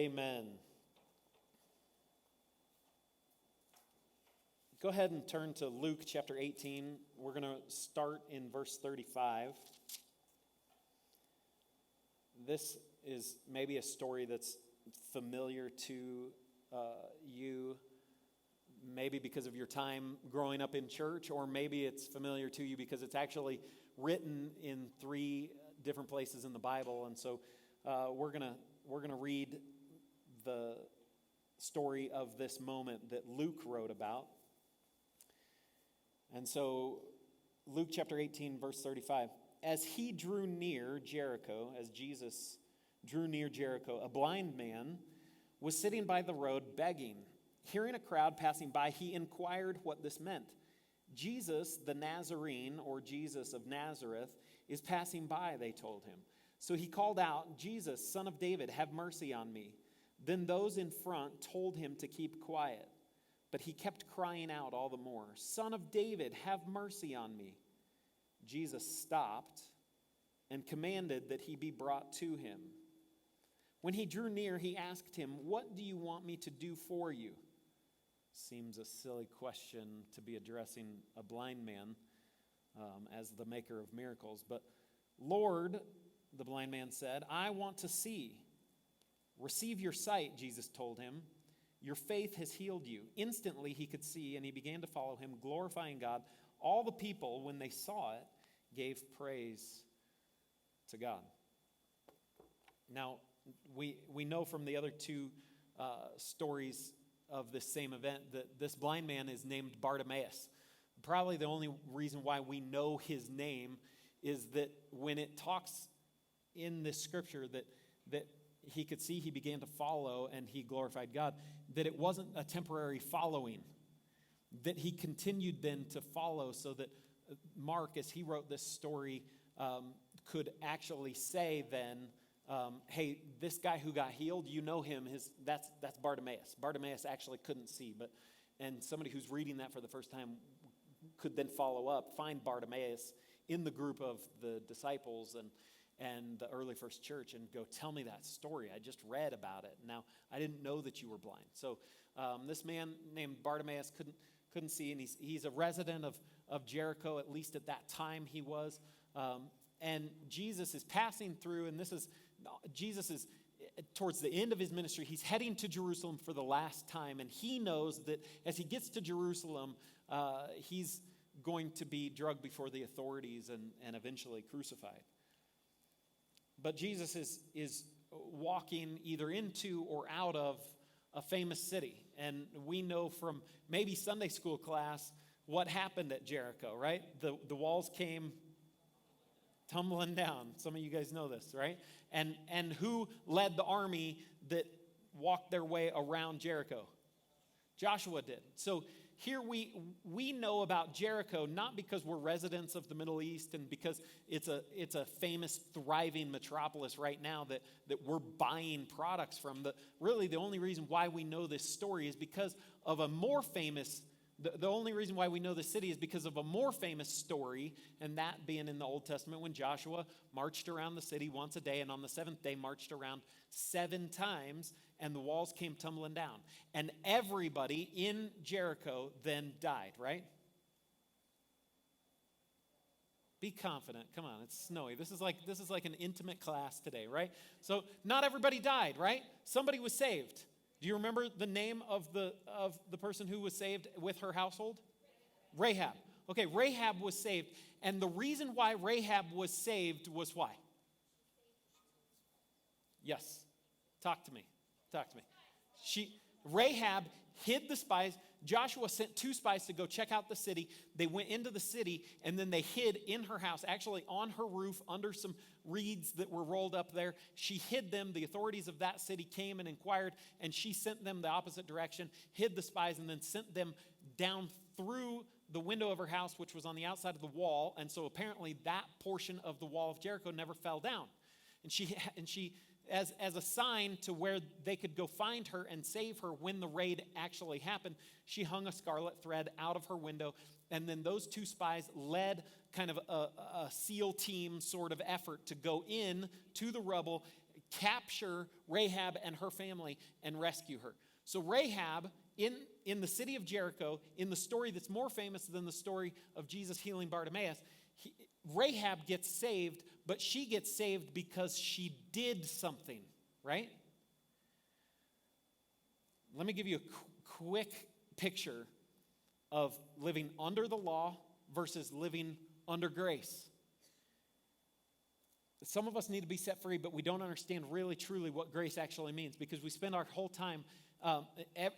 Amen. Go ahead and turn to Luke chapter 18. We're going to start in verse 35. This is maybe a story that's familiar to you, maybe because of your time growing up in church, or maybe it's familiar to you because it's actually written in 3 different places in the Bible. And so we're gonna read the story of this moment that Luke wrote about. And so Luke chapter 18, verse 35. As he drew near Jericho, as Jesus drew near Jericho, a blind man was sitting by the road begging. Hearing a crowd passing by, he inquired what this meant. Jesus, the Nazarene, or Jesus of Nazareth, is passing by, they told him. So he called out, Jesus, son of David, have mercy on me. Then those in front told him to keep quiet. But he kept crying out all the more, Son of David, have mercy on me. Jesus stopped and commanded that he be brought to him. When he drew near, he asked him, what do you want me to do for you? Seems a silly question to be addressing a blind man as the maker of miracles. But Lord, the blind man said, I want to see. Receive your sight, Jesus told him. Your faith has healed you. Instantly he could see, and he began to follow him, glorifying God. All the people, when they saw it, gave praise to God. Now, we know from the other 2 stories of this same event that this blind man is named Bartimaeus. Probably the only reason why we know his name is that when it talks in this scripture that he could see, he began to follow, and he glorified God, that it wasn't a temporary following, that he continued then to follow, so that Mark, as he wrote this story, could actually say then, hey, this guy who got healed, you know him, that's Bartimaeus. Bartimaeus actually couldn't see, and somebody who's reading that for the first time could then follow up, find Bartimaeus in the group of the disciples and the early first church and go, tell me that story. I just read about it. Now, I didn't know that you were blind. So this man named Bartimaeus couldn't see, and he's a resident of Jericho, at least at that time he was. And Jesus is passing through, and Jesus is towards the end of his ministry. He's heading to Jerusalem for the last time, and he knows that as he gets to Jerusalem, he's going to be dragged before the authorities and eventually crucified. But Jesus is walking either into or out of a famous city. And we know from maybe Sunday school class what happened at Jericho, right? The walls came tumbling down. Some of you guys know this, right? And who led the army that walked their way around Jericho? Joshua did. So here we know about Jericho not because we're residents of the Middle East and because it's a famous, thriving metropolis right now that we're buying products from. Really, the only reason why we know this story is because of a more famous. The only reason why we know the city is because of a more famous story, and that being in the Old Testament when Joshua marched around the city once a day, and on the 7th day marched around 7 times, and the walls came tumbling down. And everybody in Jericho then died, right? Be confident. Come on, it's snowy. This is like an intimate class today, right? So not everybody died, right? Somebody was saved. Do you remember the name of the person who was saved with her household? Rahab. Okay, Rahab was saved. And the reason why Rahab was saved was why? Yes. Talk to me. Rahab hid the spies. Joshua sent 2 spies to go check out the city. They went into the city, and then they hid in her house, actually on her roof, under some reeds that were rolled up there. She hid them. The authorities of that city came and inquired, and she sent them the opposite direction, hid the spies, and then sent them down through the window of her house, which was on the outside of the wall. And so apparently that portion of the wall of Jericho never fell down. And she as a sign to where they could go find her and save her when the raid actually happened, she hung a scarlet thread out of her window. And then those 2 spies led kind of a SEAL team sort of effort to go in to the rubble, capture Rahab and her family and rescue her. So Rahab, in the city of Jericho, in the story that's more famous than the story of Jesus healing Bartimaeus, Rahab gets saved, but she gets saved because she did something, right? Let me give you a quick picture of living under the law versus living under grace. Some of us need to be set free, but we don't understand really, truly what grace actually means, because we spend our whole time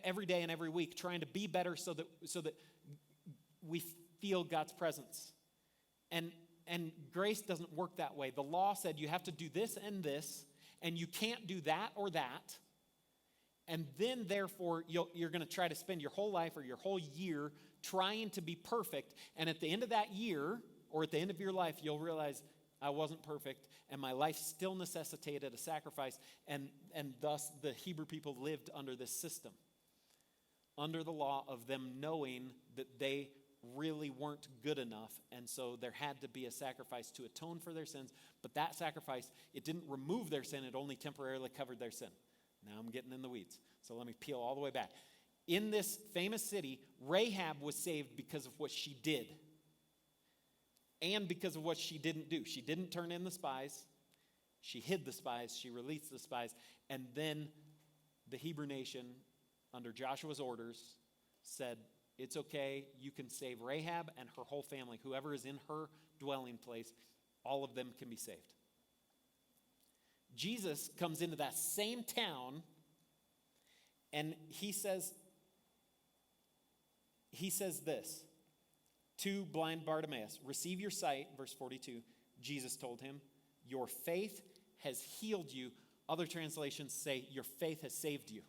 every day and every week trying to be better so that we feel God's presence. And grace doesn't work that way. The law said you have to do this, and you can't do that or that. And then, therefore, you're going to try to spend your whole life or your whole year trying to be perfect. And at the end of that year, or at the end of your life, you'll realize, I wasn't perfect, and my life still necessitated a sacrifice, and thus the Hebrew people lived under this system, under the law of them knowing that they really weren't good enough, and so there had to be a sacrifice to atone for their sins, but that sacrifice, it didn't remove their sin, it only temporarily covered their sin. Now I'm getting in the weeds, so let me peel all the way back. In this famous city, Rahab was saved because of what she did. And because of what she didn't do. She didn't turn in the spies. She hid the spies. She released the spies. And then the Hebrew nation, under Joshua's orders, said, it's okay, you can save Rahab and her whole family. Whoever is in her dwelling place, all of them can be saved. Jesus comes into that same town, and he says this to blind Bartimaeus, receive your sight, verse 42. Jesus told him, your faith has healed you. Other translations say, your faith has saved you.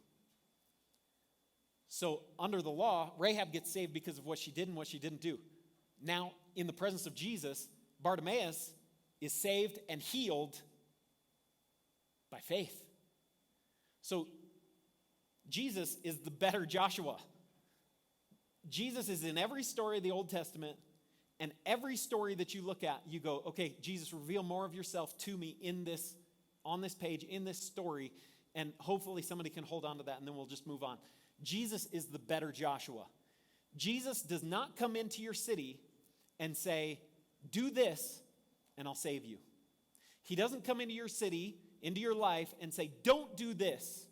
So under the law, Rahab gets saved because of what she did and what she didn't do. Now, in the presence of Jesus, Bartimaeus is saved and healed by faith. So Jesus is the better Joshua. Jesus is in every story of the Old Testament, and every story that you look at, you go, okay, Jesus, reveal more of yourself to me on this page, in this story, and hopefully somebody can hold on to that, and then we'll just move on. Jesus is the better Joshua. Jesus does not come into your city and say, do this, and I'll save you. He doesn't come into your city, into your life, and say, don't do this,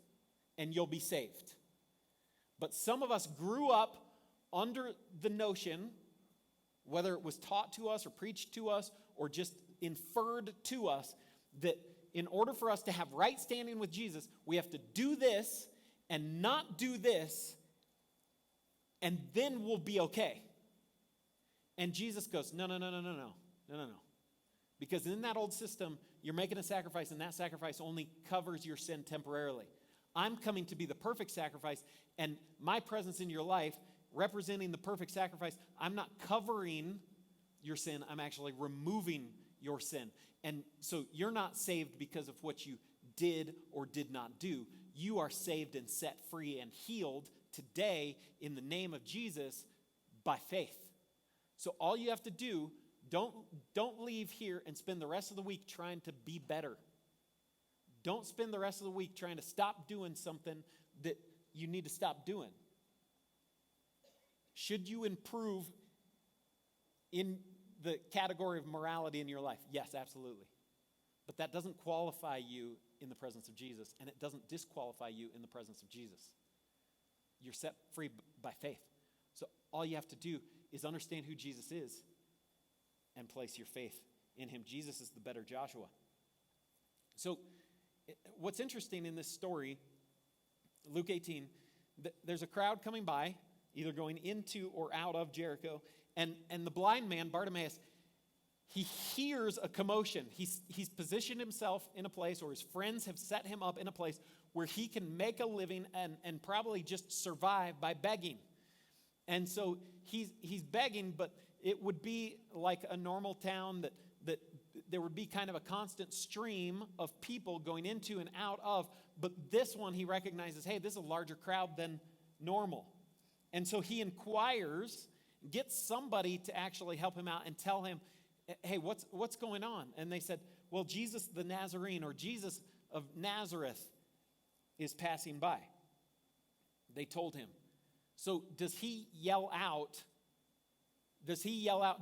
and you'll be saved. But some of us grew up under the notion, whether it was taught to us or preached to us or just inferred to us, that in order for us to have right standing with Jesus, we have to do this and not do this, and then we'll be okay. And Jesus goes, no. Because in that old system, you're making a sacrifice, and that sacrifice only covers your sin temporarily. I'm coming to be the perfect sacrifice, and my presence in your life, representing the perfect sacrifice, I'm not covering your sin, I'm actually removing your sin. And so you're not saved because of what you did or did not do. You are saved and set free and healed today in the name of Jesus by faith. So all you have to do, don't leave here and spend the rest of the week trying to be better. Don't spend the rest of the week trying to stop doing something that you need to stop doing. Should you improve in the category of morality in your life? Yes, absolutely. But that doesn't qualify you in the presence of Jesus, and it doesn't disqualify you in the presence of Jesus. You're set free by faith. So all you have to do is understand who Jesus is and place your faith in him. Jesus is the better Joshua. So what's interesting in this story, Luke 18, there's a crowd coming by, either going into or out of Jericho, and the blind man, Bartimaeus, he hears a commotion. He's positioned himself in a place, or his friends have set him up in a place where he can make a living and probably just survive by begging. And so he's begging, but it would be like a normal town that there would be kind of a constant stream of people going into and out of, but this one he recognizes, hey, this is a larger crowd than normal. And so he inquires, gets somebody to actually help him out and tell him, hey, what's going on? And they said, well, Jesus the Nazarene, or Jesus of Nazareth is passing by. They told him. So does he yell out,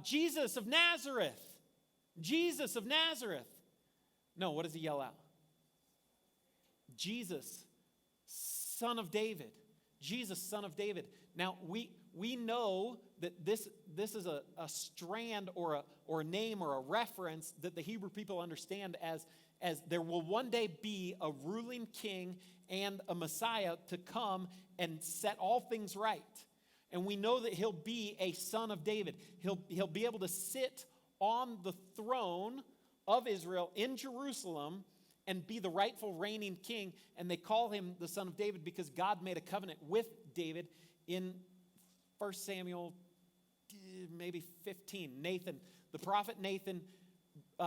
Jesus of Nazareth? Jesus of Nazareth. No, what does he yell out? Jesus, Son of David. Jesus, Son of David. Now, we know that this is a strand or a name or a reference that the Hebrew people understand as there will one day be a ruling king and a Messiah to come and set all things right. And we know that he'll be a son of David. He'll be able to sit on the throne of Israel in Jerusalem and be the rightful reigning king. And they call him the Son of David because God made a covenant with David in 1 Samuel maybe 15. Nathan, the prophet Nathan,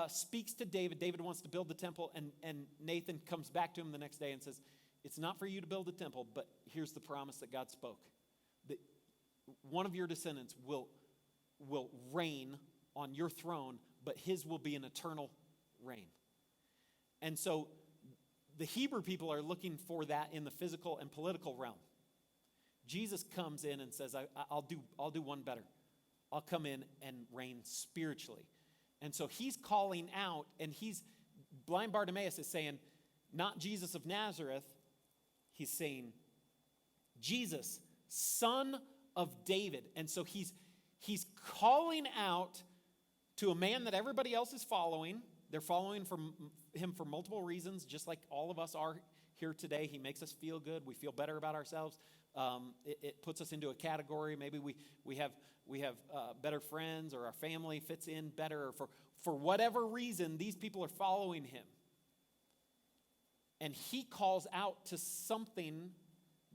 speaks to David. David wants to build the temple, and Nathan comes back to him the next day and says, it's not for you to build a temple, but here's the promise that God spoke. That one of your descendants will reign on your throne, but his will be an eternal reign. And so the Hebrew people are looking for that in the physical and political realm. Jesus comes in and says, I'll do one better. I'll come in and reign spiritually. And so he's calling out, and blind Bartimaeus is saying, not Jesus of Nazareth. He's saying, Jesus, Son of David. And so he's calling out to a man that everybody else is following. They're following him for multiple reasons, just like all of us are here today. He makes us feel good. We feel better about ourselves. It puts us into a category. Maybe we have better friends, or our family fits in better. Or for whatever reason, these people are following him. And he calls out to something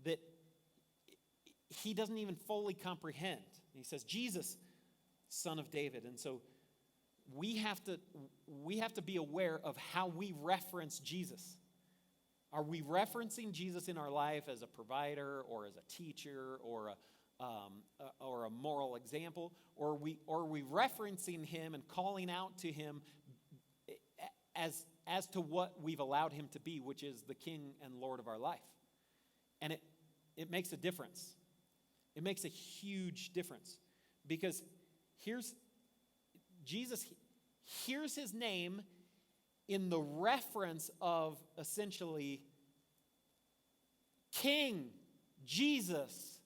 that he doesn't even fully comprehend. He says, Jesus, Son of David. And so we have to be aware of how we reference Jesus. Are we referencing Jesus in our life as a provider or as a teacher or a moral example? Or are we referencing him and calling out to him as to what we've allowed him to be, which is the King and Lord of our life? And it makes a difference. It makes a huge difference. Because here's his name in the reference of essentially, King Jesus,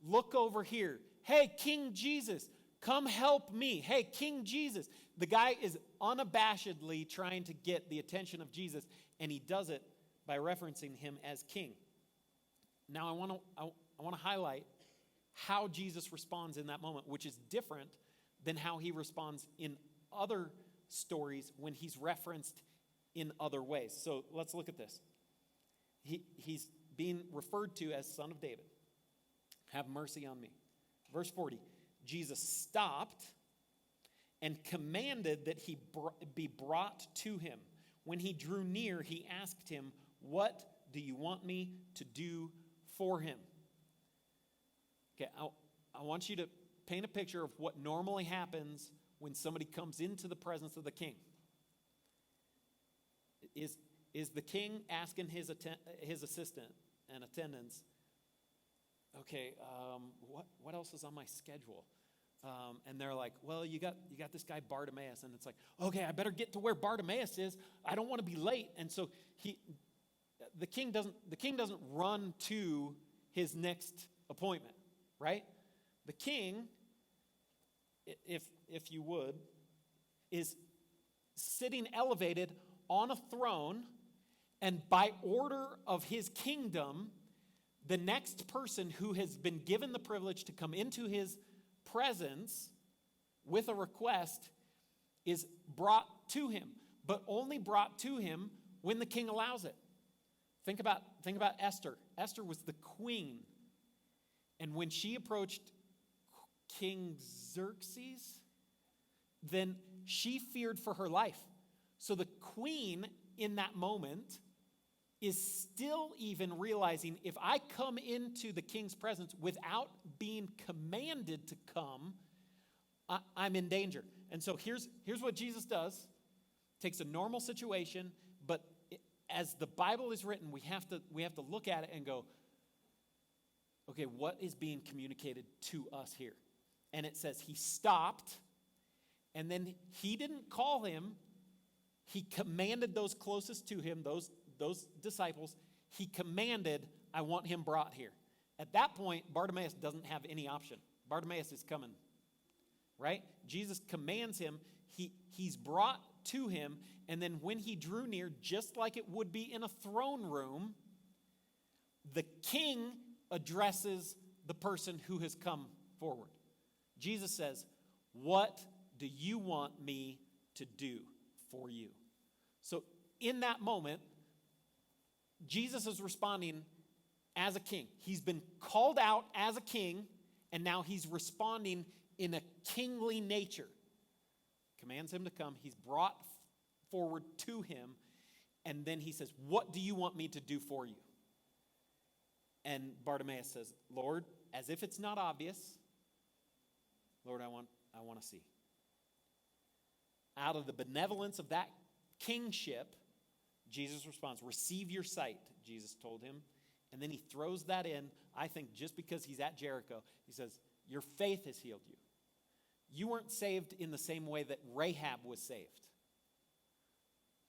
look over here. Hey, King Jesus, come help me. Hey, King Jesus. The guy is unabashedly trying to get the attention of Jesus, and he does it by referencing him as king. Now, I want to highlight how Jesus responds in that moment, which is different than how he responds in other stories when he's referenced in other ways. So let's look at this. He's being referred to as Son of David. Have mercy on me. Verse 40, Jesus stopped and commanded that he be brought to him. When he drew near, he asked him, what do you want me to do for him? Okay, I want you to paint a picture of what normally happens when somebody comes into the presence of the king. Is the king asking his assistant and attendants, okay, what else is on my schedule? And they're like, well, you got this guy Bartimaeus, and it's like, okay, I better get to where Bartimaeus is. I don't want to be late. And so the king doesn't run to his next appointment, right? The king, if you would, is sitting elevated on a throne, and by order of his kingdom, the next person who has been given the privilege to come into his presence with a request is brought to him, but only brought to him when the king allows it. Think about Esther. Esther was the queen, and when she approached King Xerxes, then she feared for her life. So the queen in that moment is still even realizing, if I come into the king's presence without being commanded to come, I'm in danger. And so here's what Jesus does. Takes a normal situation, but as the Bible is written, we have to look at it and go, okay, what is being communicated to us here? And it says he stopped, and then he didn't call him. He commanded those closest to him, those disciples, he commanded, I want him brought here. At that point, Bartimaeus doesn't have any option. Bartimaeus is coming, right? Jesus commands him. He's brought to him, and then when he drew near, just like it would be in a throne room, the king addresses the person who has come forward. Jesus says, what do you want me to do for you? So in that moment, Jesus is responding as a king. He's been called out as a king, and now he's responding in a kingly nature. Commands him to come. He's brought forward to him, and then he says, what do you want me to do for you? And Bartimaeus says, Lord, as if it's not obvious, Lord, I want to see. Out of the benevolence of that kingship, Jesus responds, receive your sight, Jesus told him. And then he throws that in, I think just because he's at Jericho. He says, your faith has healed you. You weren't saved in the same way that Rahab was saved.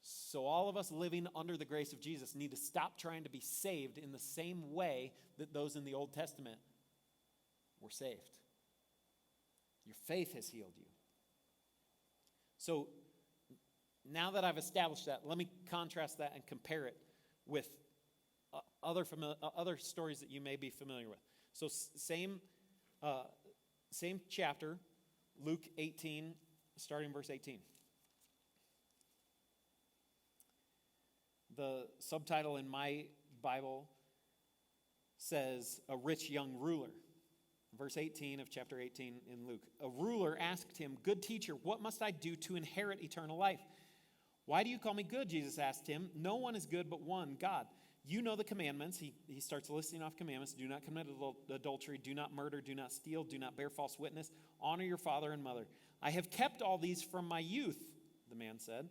So all of us living under the grace of Jesus need to stop trying to be saved in the same way that those in the Old Testament were saved. Your faith has healed you. So now that I've established that, let me contrast that and compare it with other stories that you may be familiar with. So same chapter, Luke 18, starting verse 18. The subtitle in my Bible says, a rich young ruler. Verse 18 of chapter 18 in Luke. A ruler asked him, good teacher, what must I do to inherit eternal life? Why do you call me good? Jesus asked him. No one is good but one, God. You know the commandments. He starts listing off commandments. Do not commit adultery. Do not murder. Do not steal. Do not bear false witness. Honor your father and mother. I have kept all these from my youth, the man said.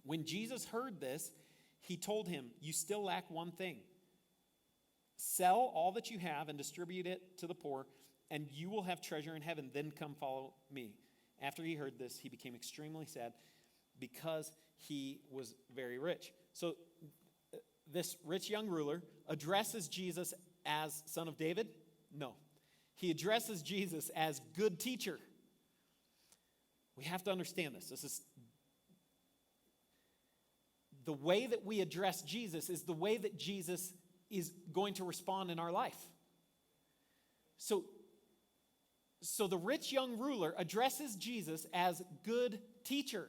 When Jesus heard this, he told him, you still lack one thing. Sell all that you have and distribute it to the poor, and you will have treasure in heaven. Then come follow me. After he heard this, he became extremely sad because he was very rich. So this rich young ruler addresses Jesus as son of David? No. He addresses Jesus as good teacher. We have to understand this. This is the way that we address Jesus is the way that Jesus is going to respond in our life. So the rich young ruler addresses Jesus as good teacher.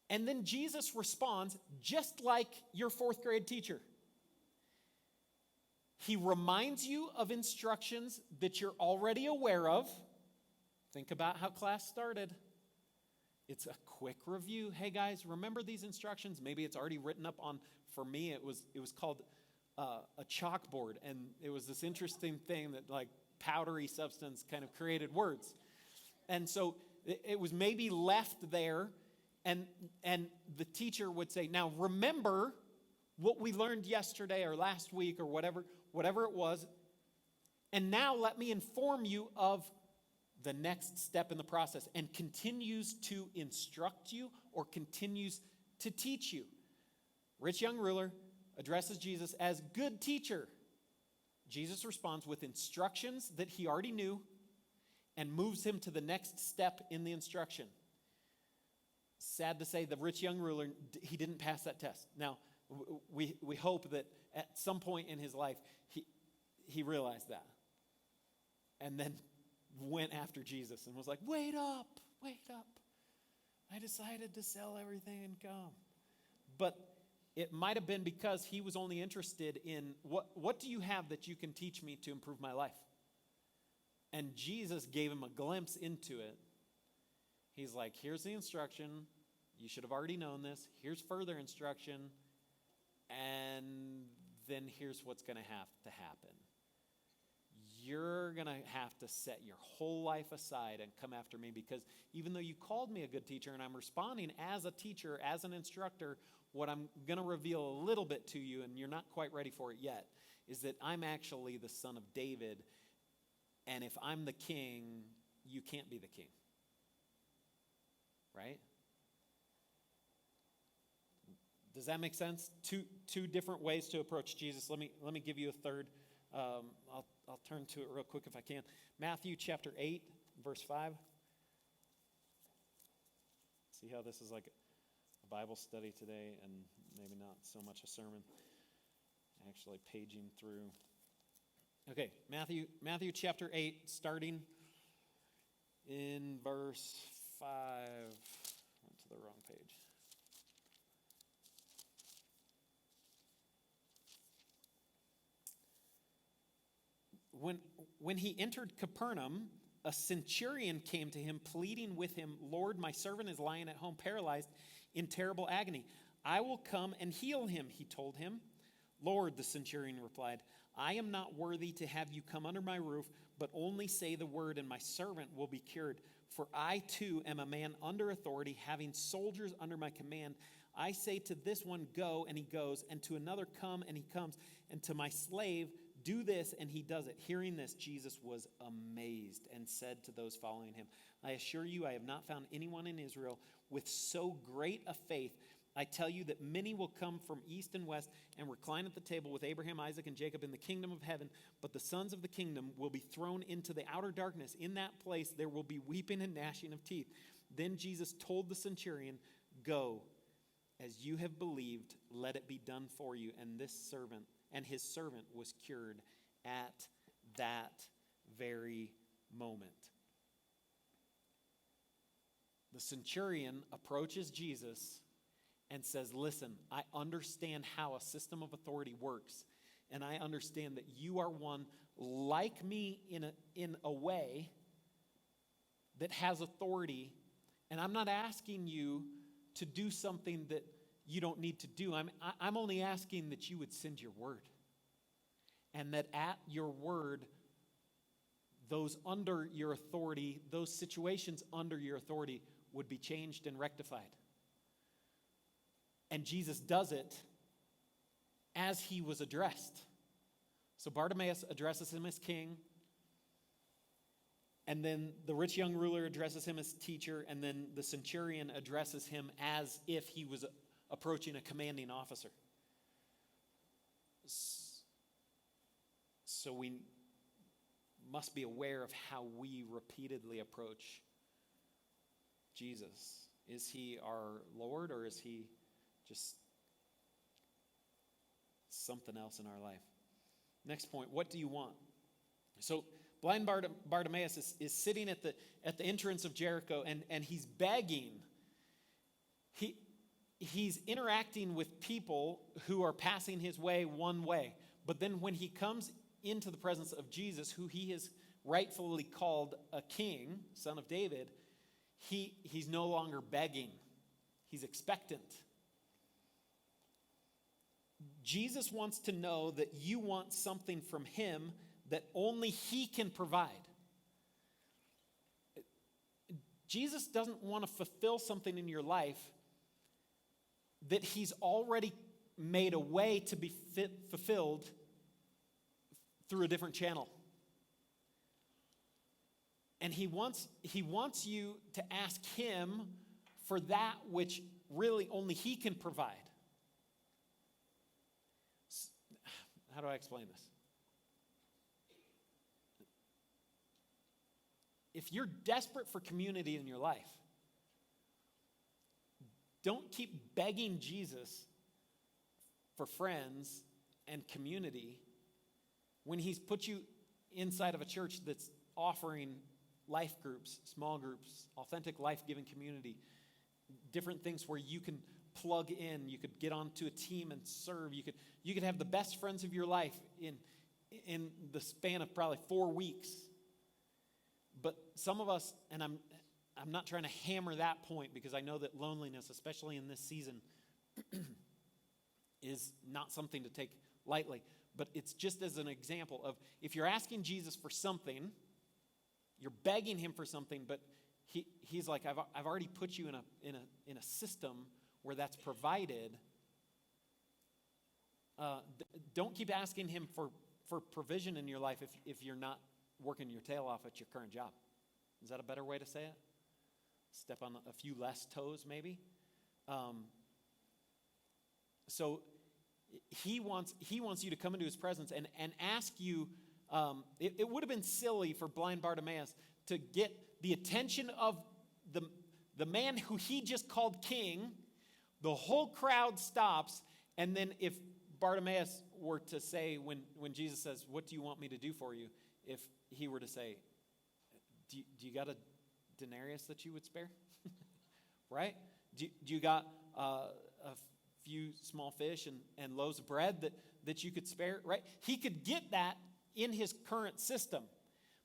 And then Jesus responds just like your fourth grade teacher. He reminds you of instructions that you're already aware of. Think about how class started. It's a quick review. Hey guys, remember these instructions? Maybe it's already written up on, for me, it was called a chalkboard. And it was this interesting thing that like powdery substance kind of created words. And so it was maybe left there. And the teacher would say, now remember what we learned yesterday or last week or whatever it was. And now let me inform you of the next step in the process, and continues to instruct you or continues to teach you. Rich young ruler addresses Jesus as good teacher. Jesus responds with instructions that he already knew and moves him to the next step in the instruction. Sad to say, the rich young ruler, he didn't pass that test. Now, we hope that at some point in his life, he realized that. And then went after Jesus and was like, wait up. I decided to sell everything and come. But it might have been because he was only interested in, what do you have that you can teach me to improve my life? And Jesus gave him a glimpse into it. He's like, here's the instruction. You should have already known this. Here's further instruction. And then here's what's going to have to happen. You're going to have to set your whole life aside and come after me, because even though you called me a good teacher and I'm responding as a teacher, as an instructor, what I'm going to reveal a little bit to you, and you're not quite ready for it yet, is that I'm actually the son of David, and if I'm the king, you can't be the king. Right? Does that make sense? Two different ways to approach Jesus. Let me give you a third. I'll turn to it real quick if I can. Matthew chapter 8, verse 5. See how this is like a Bible study today and maybe not so much a sermon. Actually paging through. Okay, Matthew chapter 8, starting in verse 5. Went to the wrong page. When he entered Capernaum, a centurion came to him, pleading with him, "Lord, my servant is lying at home, paralyzed in terrible agony. I will come and heal him," he told him. "Lord," the centurion replied, "I am not worthy to have you come under my roof, but only say the word, and my servant will be cured. For I too am a man under authority, having soldiers under my command. I say to this one, 'Go,' and he goes, and to another, 'Come,' and he comes, and to my slave, 'Do this,' and he does it." Hearing this, Jesus was amazed and said to those following him, "I assure you, I have not found anyone in Israel with so great a faith. I tell you that many will come from east and west and recline at the table with Abraham, Isaac, and Jacob in the kingdom of heaven, but the sons of the kingdom will be thrown into the outer darkness. In that place there will be weeping and gnashing of teeth." Then Jesus told the centurion, "Go, as you have believed, let it be done for you." And his servant was cured at that very moment. The centurion approaches Jesus and says, "Listen, I understand how a system of authority works, and I understand that you are one like me in a way that has authority, and I'm not asking you to do something that you don't need to do. I'm only asking that you would send your word, and that at your word, those under your authority, those situations under your authority would be changed and rectified." And Jesus does it as he was addressed. So Bartimaeus addresses him as king, and then the rich young ruler addresses him as teacher, and then the centurion addresses him as if he was approaching a commanding officer. So we must be aware of how we repeatedly approach Jesus. Is he our Lord, or is he just something else in our life? Next point, what do you want? So blind Bartimaeus is sitting at the entrance of Jericho, and he's begging. He's interacting with people who are passing his way one way. But then when he comes into the presence of Jesus, who he has rightfully called a king, son of David, he's no longer begging. He's expectant. Jesus wants to know that you want something from him that only he can provide. Jesus doesn't want to fulfill something in your life that he's already made a way to be fulfilled through a different channel. And he wants you to ask him for that which really only he can provide. How do I explain this? If you're desperate for community in your life, don't keep begging Jesus for friends and community when he's put you inside of a church that's offering life groups, small groups, authentic life-giving community, different things where you can plug in, you could get onto a team and serve, you could have the best friends of your life in the span of probably 4 weeks. But some of us, and I'm not trying to hammer that point, because I know that loneliness, especially in this season, is not something to take lightly. But it's just as an example of, if you're asking Jesus for something, you're begging him for something, but he's like, I've already put you in a system where that's provided. Don't keep asking him for provision in your life if you're not working your tail off at your current job. Is that a better way to say it? Step on a few less toes, maybe. So he wants you to come into his presence and ask you. It would have been silly for blind Bartimaeus to get the attention of the man who he just called king. The whole crowd stops, and then if Bartimaeus were to say, when Jesus says, "What do you want me to do for you?" If he were to say, do you got a denarius that you would spare? Right? Do you got a few small fish and loaves of bread that you could spare? Right? He could get that in his current system.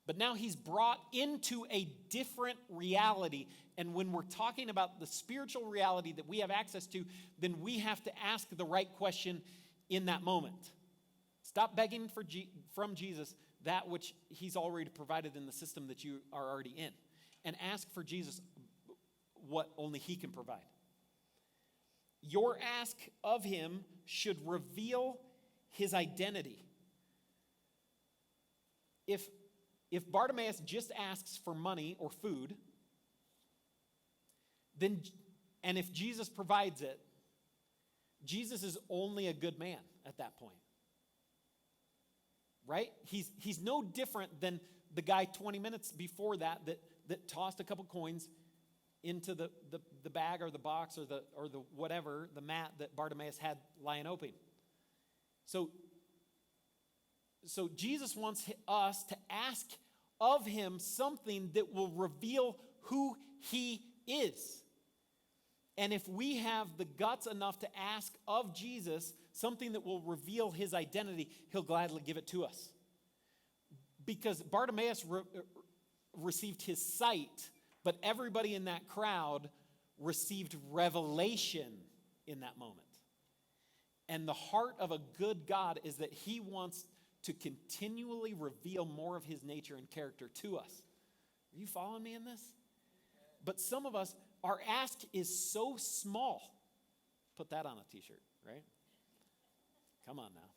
But now he's brought into a different reality. And when we're talking about the spiritual reality that we have access to, then we have to ask the right question in that moment. Stop begging from Jesus that which he's already provided in the system that you are already in. And ask for Jesus what only he can provide. Your ask of him should reveal his identity. If Bartimaeus just asks for money or food, and if Jesus provides it, Jesus is only a good man at that point. Right? He's no different than the guy 20 minutes before that tossed a couple coins into the bag or the box or the whatever, the mat that Bartimaeus had lying open. So Jesus wants us to ask of him something that will reveal who he is. And if we have the guts enough to ask of Jesus something that will reveal his identity, he'll gladly give it to us. Because Bartimaeus received his sight, but everybody in that crowd received revelation in that moment. And the heart of a good God is that he wants to continually reveal more of his nature and character to us. Are you following me in this? But some of us, our ask is so small. Put that on a t-shirt, right? Come on now.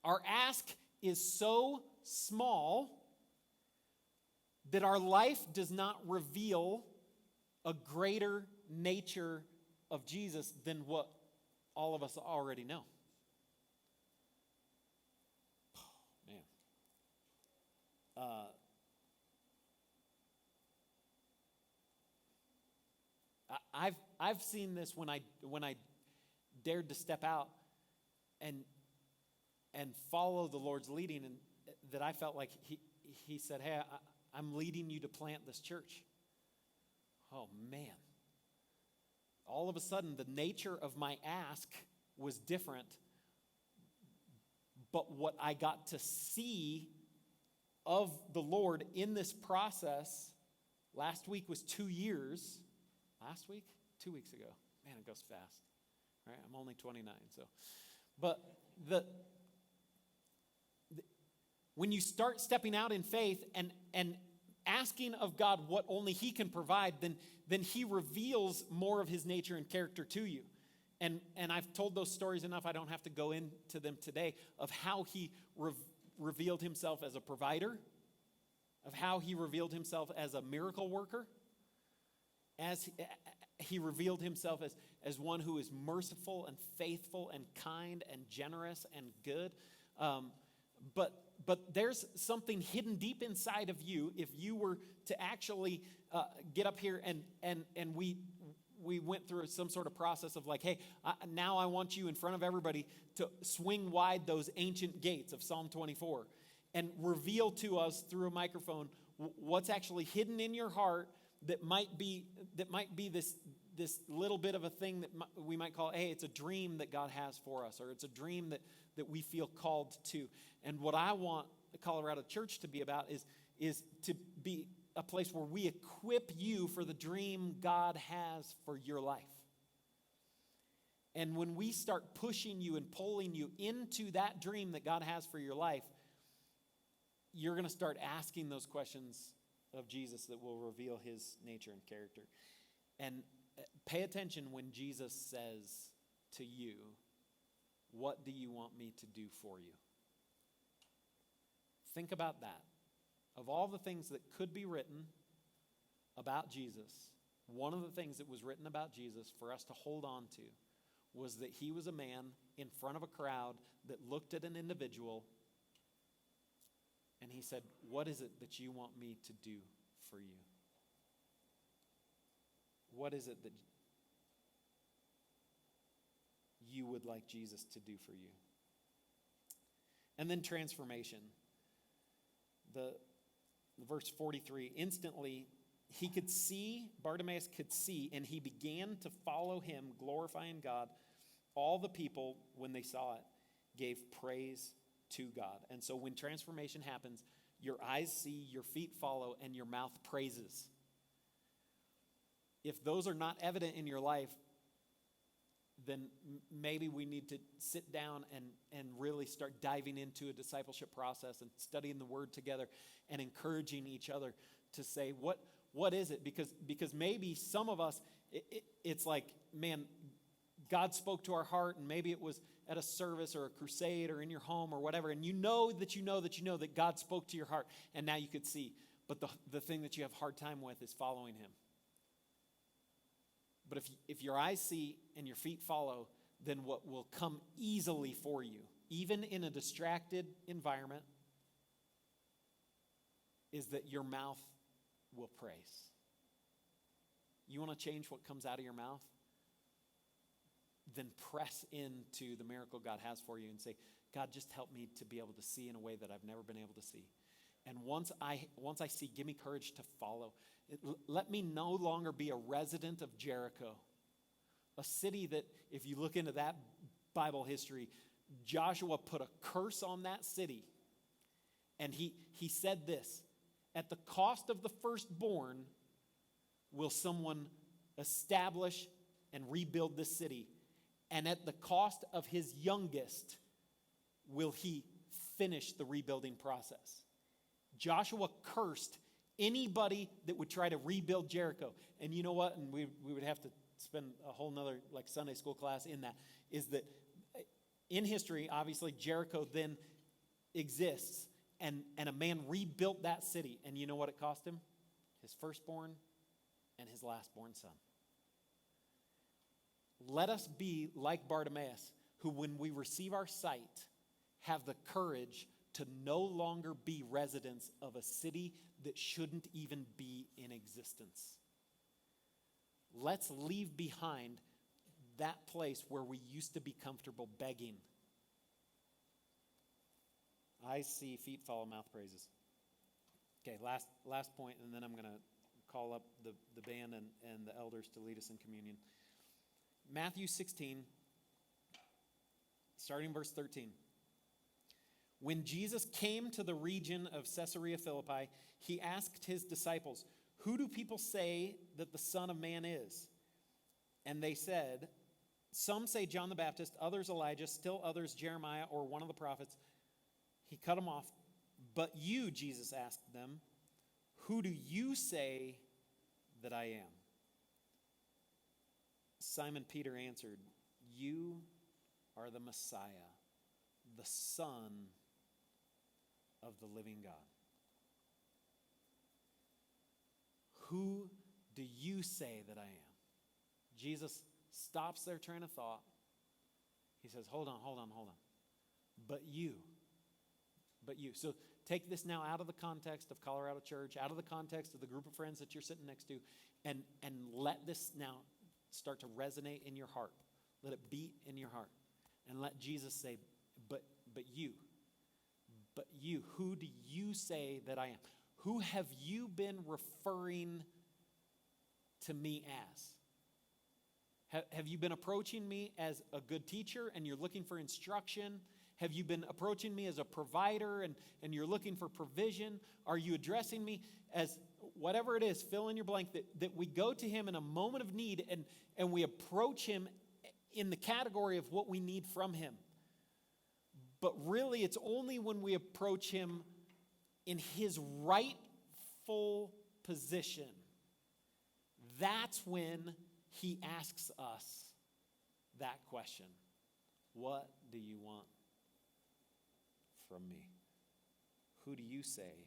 Our ask is so small that our life does not reveal a greater nature of Jesus than what all of us already know. I've seen this when I dared to step out and follow the Lord's leading, and that I felt like he said, "Hey, I'm leading you to plant this church." Oh man! All of a sudden, the nature of my ask was different, but what I got to see of the Lord in this process, last week was 2 years. Last week? 2 weeks ago. Man, it goes fast. Right? I'm only 29, so. But when you start stepping out in faith and asking of God what only he can provide, then he reveals more of his nature and character to you. And I've told those stories enough, I don't have to go into them today, of how he revealed himself as a provider, of how he revealed himself as a miracle worker, as he revealed himself as one who is merciful and faithful and kind and generous and good. But there's something hidden deep inside of you. If you were to actually get up here and we went through some sort of process of like, hey, now I want you in front of everybody to swing wide those ancient gates of Psalm 24 and reveal to us through a microphone what's actually hidden in your heart that might be this little bit of a thing that we might call, hey, it's a dream that God has for us, or it's a dream that we feel called to. And what I want the Colorado Church to be about is to be a place where we equip you for the dream God has for your life. And when we start pushing you and pulling you into that dream that God has for your life, you're going to start asking those questions of Jesus that will reveal his nature and character. And pay attention when Jesus says to you, what do you want me to do for you? Think about that. Of all the things that could be written about Jesus, one of the things that was written about Jesus for us to hold on to was that he was a man in front of a crowd that looked at an individual and he said, what is it that you want me to do for you? What is it that you would like Jesus to do for you? And then transformation. The verse 43, instantly Bartimaeus could see, and he began to follow him, glorifying God. All the people, when they saw it, gave praise to God. And so when transformation happens, your eyes see, your feet follow, and your mouth praises. If those are not evident in your life, then maybe we need to sit down and really start diving into a discipleship process and studying the Word together and encouraging each other to say, what is it? Because maybe some of us, it's like, man, God spoke to our heart, and maybe it was at a service or a crusade or in your home or whatever, and you know that God spoke to your heart, and now you could see. But the thing that you have a hard time with is following him. But if your eyes see and your feet follow, then what will come easily for you, even in a distracted environment, is that your mouth will praise. You want to change what comes out of your mouth? Then press into the miracle God has for you and say, God, just help me to be able to see in a way that I've never been able to see. And once I see, give me courage to follow. Let me no longer be a resident of Jericho, a city that, if you look into that Bible history, Joshua put a curse on that city. And he said this, at the cost of the firstborn will someone establish and rebuild this city. And at the cost of his youngest will he finish the rebuilding process. Joshua cursed anybody that would try to rebuild Jericho. And you know what? And we would have to spend a whole nother Sunday school class in that, is that in history, obviously, Jericho then exists. And a man rebuilt that city. And you know what it cost him? His firstborn and his lastborn son. Let us be like Bartimaeus, who when we receive our sight, have the courage to no longer be residents of a city that shouldn't even be in existence. Let's leave behind that place where we used to be comfortable begging. Eyes see, feet follow, mouth praises. Okay, last point, and then I'm going to call up the band and the elders to lead us in communion. Matthew 16, starting verse 13. When Jesus came to the region of Caesarea Philippi, he asked his disciples, "Who do people say that the Son of Man is?" And they said, "Some say John the Baptist, others Elijah, still others Jeremiah or one of the prophets." He cut them off. "But you," Jesus asked them, "who do you say that I am?" Simon Peter answered, "You are the Messiah, the Son of the living God." Who do you say that I am? Jesus stops their train of thought. He says, hold on. But you. So take this now out of the context of Colorado Church, out of the context of the group of friends that you're sitting next to, and let this now start to resonate in your heart. Let it beat in your heart. And let Jesus say, but you, who do you say that I am? Who have you been referring to me as? Have you been approaching me as a good teacher and you're looking for instruction? Have you been approaching me as a provider and you're looking for provision? Are you addressing me as whatever it is, fill in your blank, that we go to him in a moment of need and we approach him in the category of what we need from him? But really, it's only when we approach him in his rightful position, that's when he asks us that question. What do you want from me? Who do you say